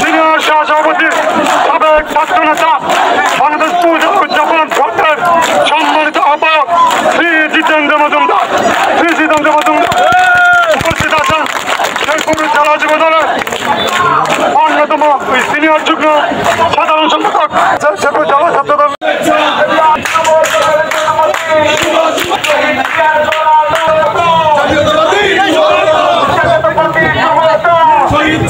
senior সহসভাপতি সাবেক ছাত্র নেতা বাংলাদেশ উদযাপন ভোটের সম্মানিত আহ্বায়ক শ্রী জিতেন্দ্র মজুমদার উপস্থিত আছেন শেরপুর জেলা যুব দলের অন্যতম সিনিয়র যুগ্ম সাধারণ সম্পাদক শেরপুর জেলা ছাত্র দল শহীদ